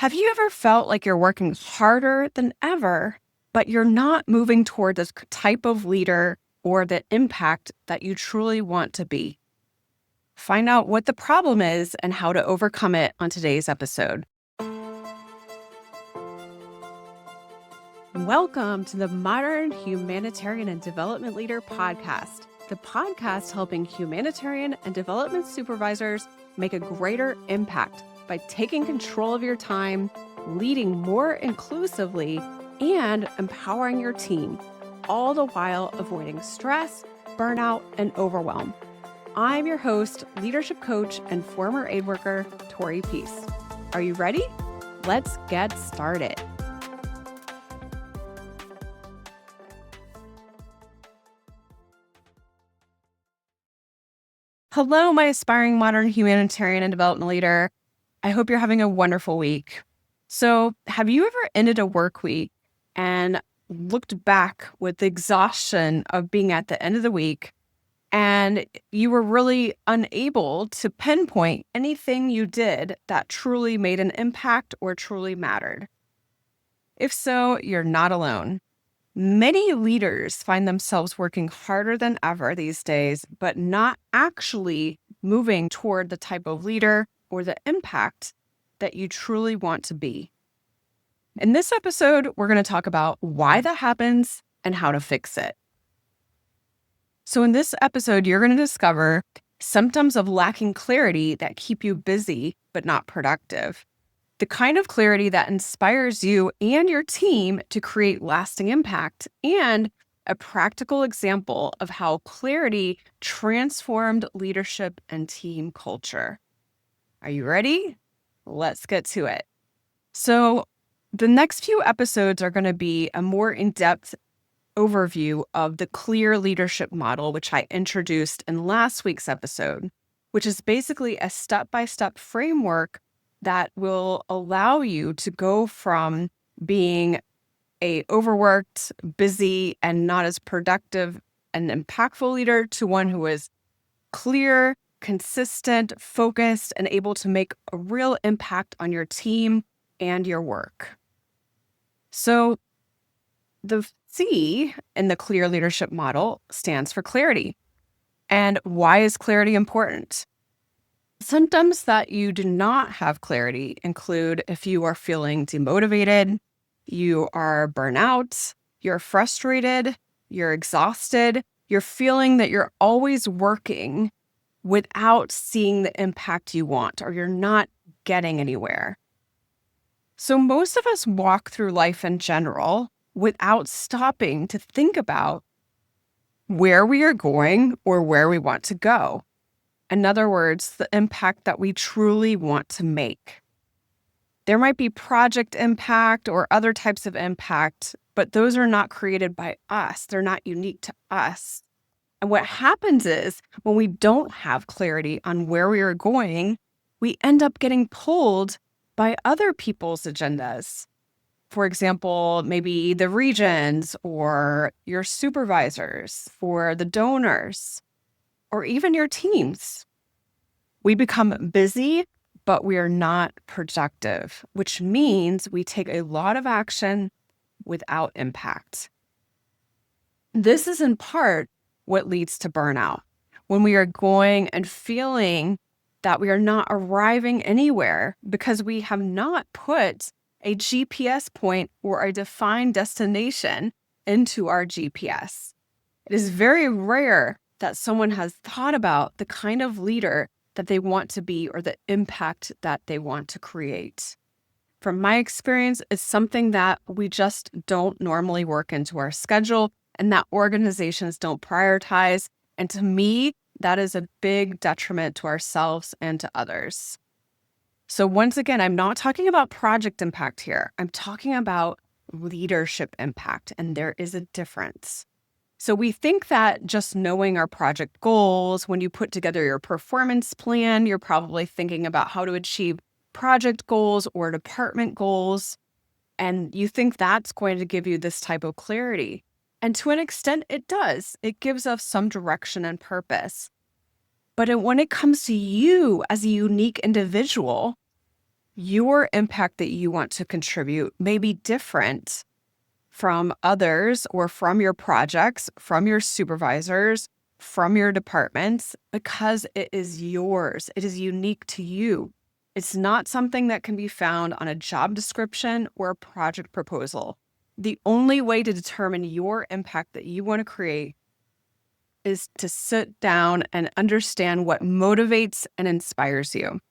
Have you ever felt like you're working harder than ever, but you're not moving toward this type of leader or the impact that you truly want to be? Find out what the problem is and how to overcome it on today's episode. Welcome to the Modern Humanitarian and Development Leader podcast, the podcast helping humanitarian and development supervisors make a greater impact by taking control of your time, leading more inclusively, and empowering your team, all the while avoiding stress, burnout, and overwhelm. I'm your host, leadership coach, and former aid worker, Tori Peace. Are you ready? Let's get started. Hello, my aspiring modern humanitarian and development leader. I hope you're having a wonderful week. So, have you ever ended a work week and looked back with the exhaustion of being at the end of the week and you were really unable to pinpoint anything you did that truly made an impact or truly mattered? If so, you're not alone. Many leaders find themselves working harder than ever these days, but not actually moving toward the type of leader or the impact that you truly want to be. In this episode, we're going to talk about why that happens and how to fix it. So in this episode, you're going to discover symptoms of lacking clarity that keep you busy but not productive. The kind of clarity that inspires you and your team to create lasting impact, and a practical example of how clarity transformed leadership and team culture. Are you ready? Let's get to it. So, the next few episodes are going to be a more in-depth overview of the clear leadership model, which I introduced in last week's episode, which is basically a step-by-step framework that will allow you to go from being a overworked, busy, and not as productive and impactful leader to one who is clear, consistent, focused, and able to make a real impact on your team and your work. So the C in the clear leadership model stands for clarity. And why is clarity important? Symptoms that you do not have clarity include if you are feeling demotivated, you are burnout, you're frustrated, you're exhausted, you're feeling that you're always working without seeing the impact you want, or you're not getting anywhere. So most of us walk through life in general without stopping to think about where we are going or where we want to go. In other words, the impact that we truly want to make. There might be project impact or other types of impact, but those are not created by us. They're not unique to us. And what happens is when we don't have clarity on where we are going, we end up getting pulled by other people's agendas. For example, maybe the regions or your supervisors or the donors, or even your teams. We become busy, but we are not productive, which means we take a lot of action without impact. This is in part what leads to burnout. When we are going and feeling that we are not arriving anywhere because we have not put a GPS point or a defined destination into our GPS. It is very rare that someone has thought about the kind of leader that they want to be or the impact that they want to create. From my experience, it's something that we just don't normally work into our schedule and that organizations don't prioritize. And to me, that is a big detriment to ourselves and to others. So once again, I'm not talking about project impact here. I'm talking about leadership impact, and there is a difference. So we think that just knowing our project goals, when you put together your performance plan, you're probably thinking about how to achieve project goals or department goals, and you think that's going to give you this type of clarity. And to an extent, it does. It gives us some direction and purpose. But when it comes to you as a unique individual, your impact that you want to contribute may be different from others or from your projects, from your supervisors, from your departments, because it is yours. It is unique to you. It's not something that can be found on a job description or a project proposal. The only way to determine your impact that you want to create is to sit down and understand what motivates and inspires you.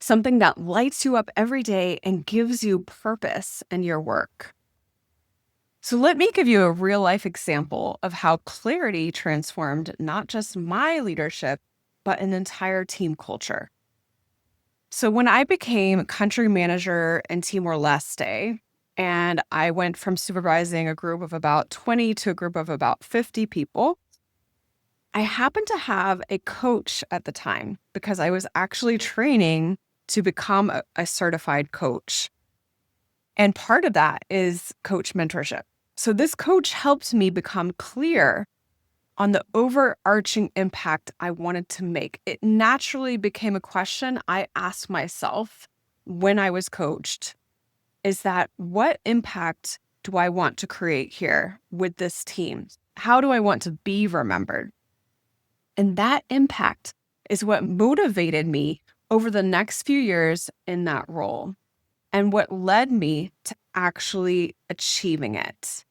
Something that lights you up every day and gives you purpose in your work. So let me give you a real life example of how clarity transformed not just my leadership, but an entire team culture. So when I became country manager in Timor-Leste, and I went from supervising a group of about 20 to a group of about 50 people, I happened to have a coach at the time because I was actually training to become a certified coach. And part of that is coach mentorship. So this coach helped me become clear on the overarching impact I wanted to make. It naturally became a question I asked myself when I was coached, is that what impact do I want to create here with this team? How do I want to be remembered? And that impact is what motivated me over the next few years in that role and what led me to actually achieving it.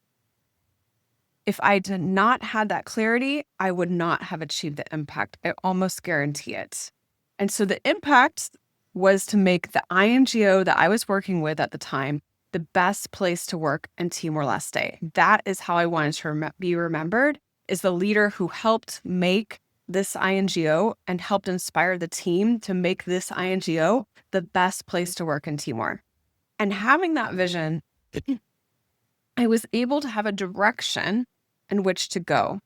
If I did not have that clarity, I would not have achieved the impact. I almost guarantee it. And so the impact was to make the INGO that I was working with at the time the best place to work in Timor-Leste. That is how I wanted to be remembered, is the leader who helped make this INGO and helped inspire the team to make this INGO the best place to work in Timor. And having that vision, I was able to have a direction in which to go.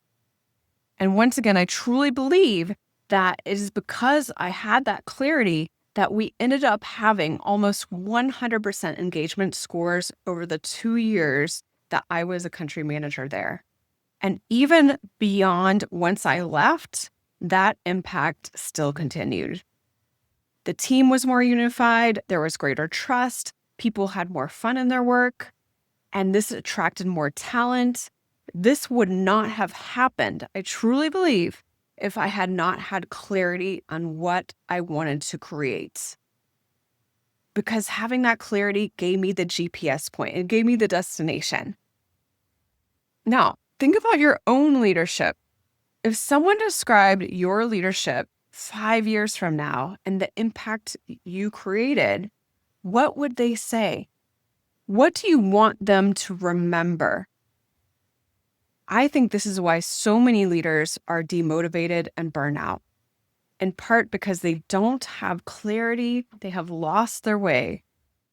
And once again, I truly believe that it is because I had that clarity that we ended up having almost 100% engagement scores over the 2 years that I was a country manager there. And even beyond once I left, that impact still continued. The team was more unified, there was greater trust, people had more fun in their work, and this attracted more talent. This would not have happened, I truly believe, if I had not had clarity on what I wanted to create. Because having that clarity gave me the GPS point, it gave me the destination. Now, think about your own leadership. If someone described your leadership 5 years from now and the impact you created, what would they say? What do you want them to remember? I think this is why so many leaders are demotivated and burn out, in part because they don't have clarity, they have lost their way.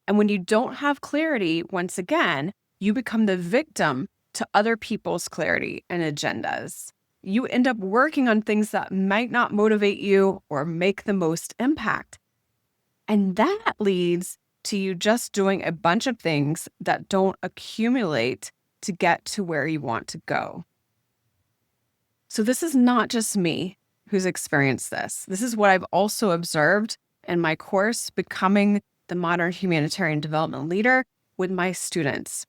And when you don't have clarity, once again, you become the victim to other people's clarity and agendas. You end up working on things that might not motivate you or make the most impact. And that leads to you just doing a bunch of things that don't accumulate to get to where you want to go. So this is not just me who's experienced this. This is what I've also observed in my course, Becoming the Modern Humanitarian Development Leader, with my students,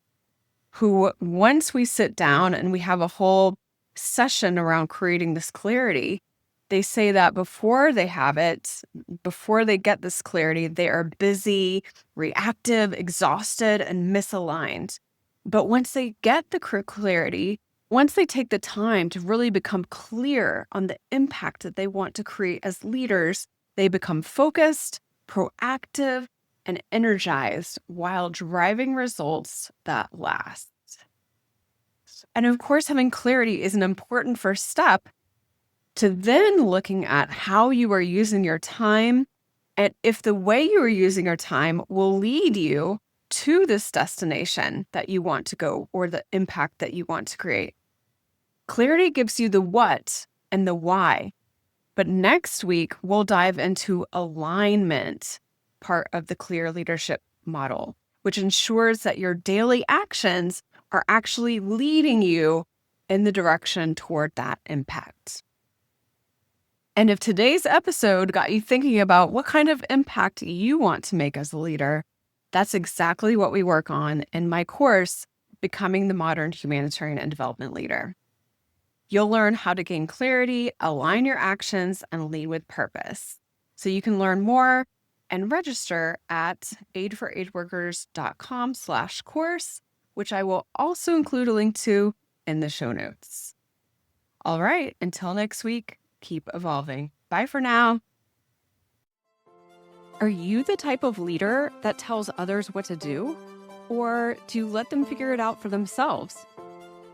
who once we sit down and we have a whole session around creating this clarity, they say that before they have it, before they get this clarity, they are busy, reactive, exhausted, and misaligned. But once they get the clarity, once they take the time to really become clear on the impact that they want to create as leaders, they become focused, proactive, and energized while driving results that last. And of course, having clarity is an important first step to then looking at how you are using your time and if the way you are using your time will lead you to this destination that you want to go or the impact that you want to create. Clarity gives you the what and the why. But next week, we'll dive into alignment, part of the clear leadership model, which ensures that your daily actions are actually leading you in the direction toward that impact. And if today's episode got you thinking about what kind of impact you want to make as a leader, that's exactly what we work on in my course, Becoming the Modern Humanitarian and Development Leader. You'll learn how to gain clarity, align your actions, and lead with purpose. So you can learn more and register at aidforaidworkers.com/course, which I will also include a link to in the show notes. All right, until next week, keep evolving. Bye for now. Are you the type of leader that tells others what to do? Or do you let them figure it out for themselves?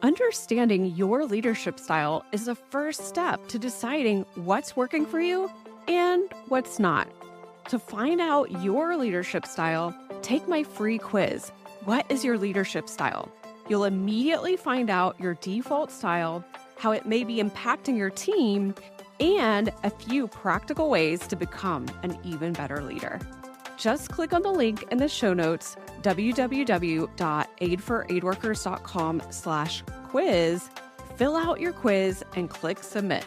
Understanding your leadership style is the first step to deciding what's working for you and what's not. To find out your leadership style, take my free quiz, What is Your Leadership Style? You'll immediately find out your default style, how it may be impacting your team, and a few practical ways to become an even better leader. Just click on the link in the show notes, www.aidforaidworkers.com/quiz, fill out your quiz, and click submit.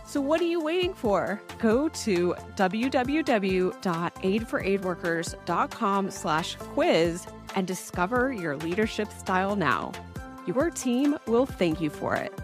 So what are you waiting for? Go to www.aidforaidworkers.com/quiz and discover your leadership style now. Your team will thank you for it.